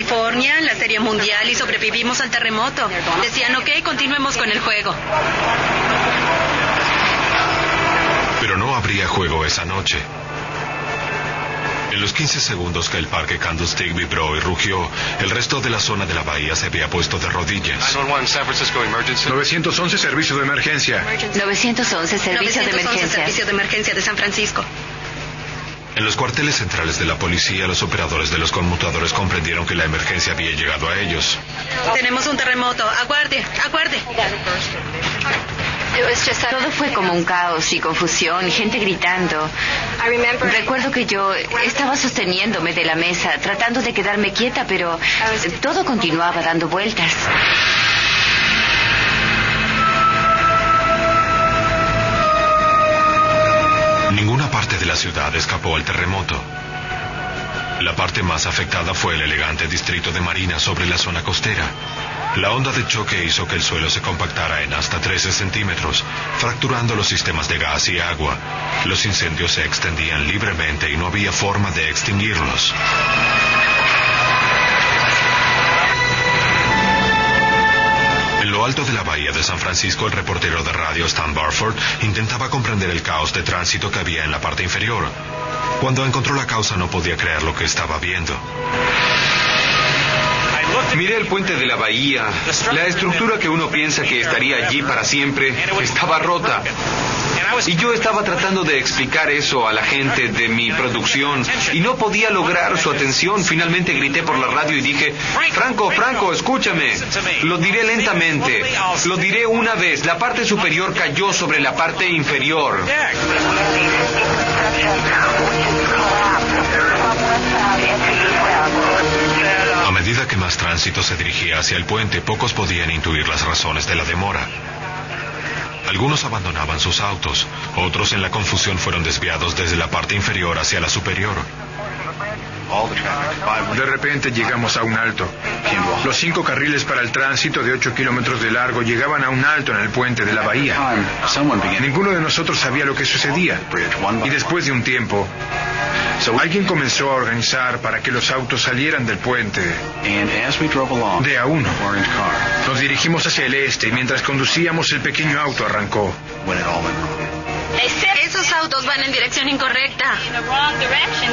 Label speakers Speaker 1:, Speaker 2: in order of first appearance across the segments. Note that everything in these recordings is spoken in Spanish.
Speaker 1: California, la Serie Mundial y sobrevivimos al terremoto. Decían, ok, continuemos con el juego.
Speaker 2: Pero no habría juego esa noche. En los 15 segundos que el parque Candlestick vibró y rugió, el resto de la zona de la bahía se había puesto de rodillas.
Speaker 3: 911, servicio de emergencia.
Speaker 4: 911, servicio de emergencia.
Speaker 1: Servicio de emergencia de San Francisco.
Speaker 2: En los cuarteles centrales de la policía, los operadores de los conmutadores comprendieron que la emergencia había llegado a ellos.
Speaker 1: Tenemos un terremoto. Aguarde, aguarde.
Speaker 4: Todo fue como un caos y confusión, gente gritando. Recuerdo que yo estaba sosteniéndome de la mesa, tratando de quedarme quieta, pero todo continuaba dando vueltas.
Speaker 2: Ninguna parte de la ciudad escapó al terremoto. La parte más afectada fue el elegante distrito de Marina sobre la zona costera. La onda de choque hizo que el suelo se compactara en hasta 13 centímetros, fracturando los sistemas de gas y agua. Los incendios se extendían libremente y no había forma de extinguirlos. En lo alto de la bahía de San Francisco, el reportero de radio Stan Barford intentaba comprender el caos de tránsito que había en la parte inferior. Cuando encontró la causa, no podía creer lo que estaba viendo.
Speaker 5: Miré el puente de la bahía. La estructura que uno piensa que estaría allí para siempre estaba rota. Y yo estaba tratando de explicar eso a la gente de mi producción y no podía lograr su atención. Finalmente grité por la radio y dije, Franco, escúchame. Lo diré lentamente. Lo diré una vez. La parte superior cayó sobre la parte inferior.
Speaker 2: A medida que más tránsito se dirigía hacia el puente, pocos podían intuir las razones de la demora. Algunos abandonaban sus autos, otros en la confusión fueron desviados desde la parte inferior hacia la superior.
Speaker 3: De repente llegamos a un alto. Los 5 carriles para el tránsito de 8 kilómetros de largo llegaban a un alto en el puente de la bahía. Ninguno de nosotros sabía lo que sucedía. Y después de un tiempo, alguien comenzó a organizar para que los autos salieran del puente. De a uno. Nos dirigimos hacia el este y mientras conducíamos el pequeño auto arrancó.
Speaker 1: Esos autos van en dirección incorrecta.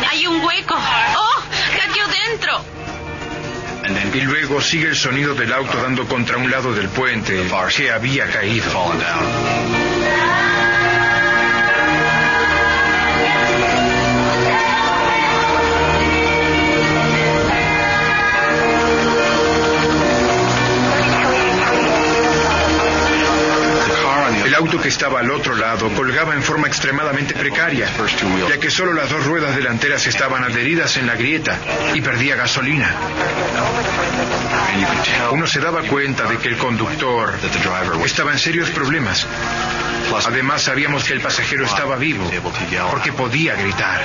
Speaker 1: Hay un hueco. ¡Oh! ¡Cayó dentro!
Speaker 3: Y luego sigue el sonido del auto dando contra un lado del puente que había caído. El auto que estaba al otro lado colgaba en forma extremadamente precaria, ya que solo las 2 ruedas delanteras estaban adheridas en la grieta y perdía gasolina. Uno se daba cuenta de que el conductor estaba en serios problemas. Además, sabíamos que el pasajero estaba vivo, porque podía gritar.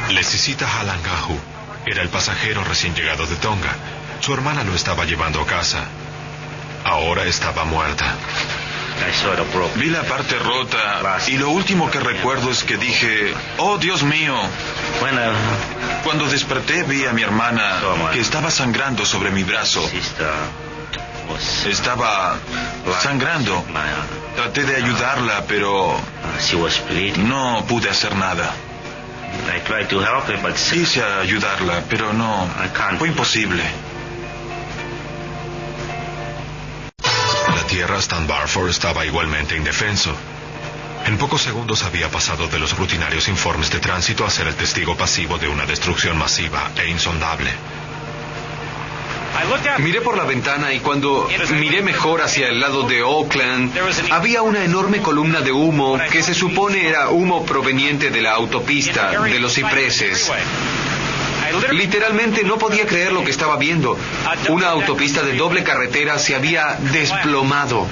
Speaker 2: Lesicita Halangahu era el pasajero recién llegado de Tonga. Su hermana lo estaba llevando a casa. Ahora estaba muerta.
Speaker 6: Vi la parte rota y lo último que recuerdo es que dije, ¡oh, Dios mío! Cuando desperté vi a mi hermana que estaba sangrando sobre mi brazo. Estaba sangrando. Traté de ayudarla, pero no pude hacer nada. Quise ayudarla, pero no. Fue imposible.
Speaker 2: La tierra, Stan Barford estaba igualmente indefenso. En pocos segundos había pasado de los rutinarios informes de tránsito a ser el testigo pasivo de una destrucción masiva e insondable.
Speaker 5: Miré por la ventana y cuando miré mejor hacia el lado de Oakland, había una enorme columna de humo que se supone era humo proveniente de la autopista, de los cipreses. Literalmente no podía creer lo que estaba viendo. Una autopista de doble carretera se había desplomado.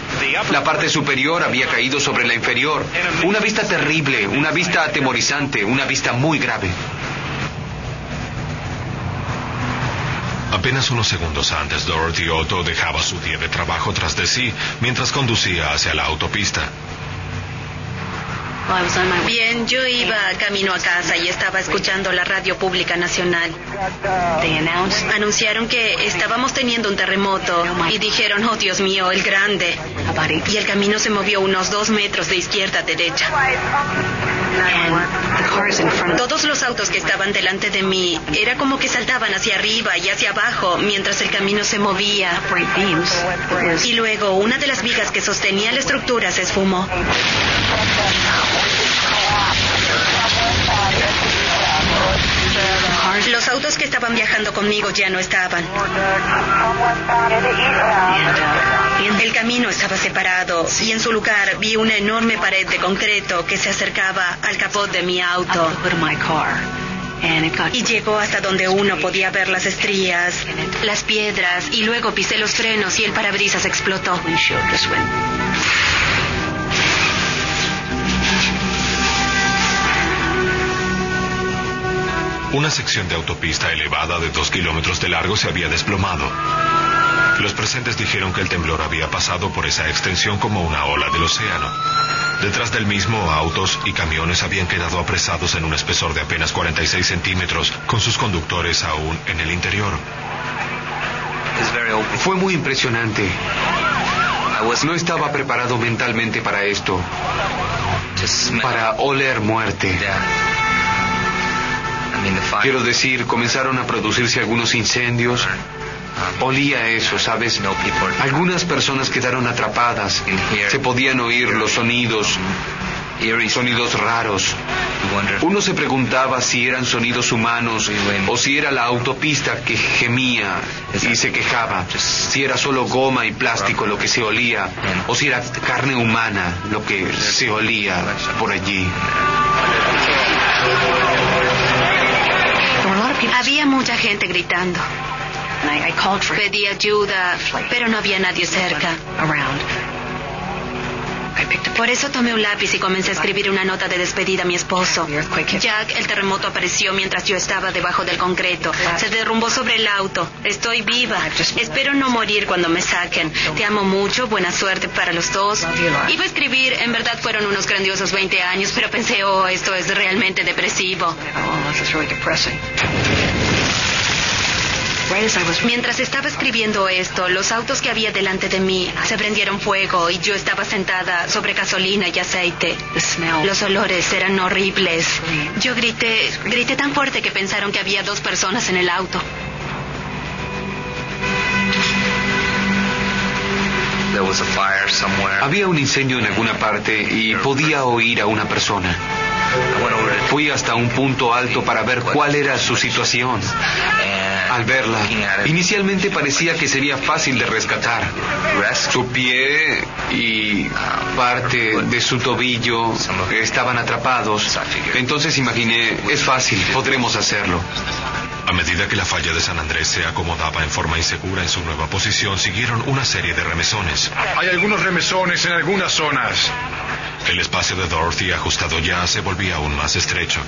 Speaker 5: La parte superior había caído sobre la inferior. Una vista terrible, una vista atemorizante, una vista muy grave.
Speaker 2: Apenas unos segundos antes, Dorothy Otto dejaba su día de trabajo tras de sí mientras conducía hacia la autopista.
Speaker 1: Bien, yo iba camino a casa y estaba escuchando la radio pública nacional. Anunciaron que estábamos teniendo un terremoto y dijeron, oh Dios mío, el grande. Y el camino se movió unos 2 metros de izquierda a derecha. Todos los autos que estaban delante de mí era como que saltaban hacia arriba y hacia abajo mientras el camino se movía. Y luego una de las vigas que sostenía la estructura se esfumó. Los autos que estaban viajando conmigo ya no estaban. El camino estaba separado y en su lugar vi una enorme pared de concreto que se acercaba al capot de mi auto. Y llegó hasta donde uno podía ver las estrías, las piedras, y luego pisé los frenos y el parabrisas explotó.
Speaker 2: Una sección de autopista elevada de 2 kilómetros de largo se había desplomado. Los presentes dijeron que el temblor había pasado por esa extensión como una ola del océano. Detrás del mismo, autos y camiones habían quedado apresados en un espesor de apenas 46 centímetros, con sus conductores aún en el interior.
Speaker 5: Fue muy impresionante. No estaba preparado mentalmente para esto. Para oler muerte. Quiero decir, comenzaron a producirse algunos incendios. Olía eso, ¿sabes? Algunas personas quedaron atrapadas. Se podían oír los sonidos raros. Uno se preguntaba si eran sonidos humanos o si era la autopista que gemía y se quejaba, si era solo goma y plástico lo que se olía o si era carne humana lo que se olía por allí.
Speaker 1: Había mucha gente gritando. Pedí ayuda, pero no había nadie cerca. Por eso tomé un lápiz y comencé a escribir una nota de despedida a mi esposo. Jack, el terremoto apareció mientras yo estaba debajo del concreto. Se derrumbó sobre el auto. Estoy viva. Espero no morir cuando me saquen. Te amo mucho. Buena suerte para los dos. Iba a escribir, en verdad fueron unos grandiosos 20 años, pero pensé, oh, esto es realmente depresivo. Mientras estaba escribiendo esto, los autos que había delante de mí se prendieron fuego y yo estaba sentada sobre gasolina y aceite. Los olores eran horribles. Yo grité tan fuerte que pensaron que había 2 personas en el auto.
Speaker 5: Había un incendio en alguna parte y podía oír a una persona. Fui hasta un punto alto para ver cuál era su situación. Al verla, inicialmente parecía que sería fácil de rescatar. Su pie y parte de su tobillo estaban atrapados. Entonces imaginé, es fácil, podremos hacerlo.
Speaker 2: A medida que la falla de San Andrés se acomodaba en forma insegura en su nueva posición, siguieron una serie de remesones.
Speaker 3: Hay algunos remesones en algunas zonas.
Speaker 2: El espacio de Dorothy, ajustado ya, se volvía aún más estrecho.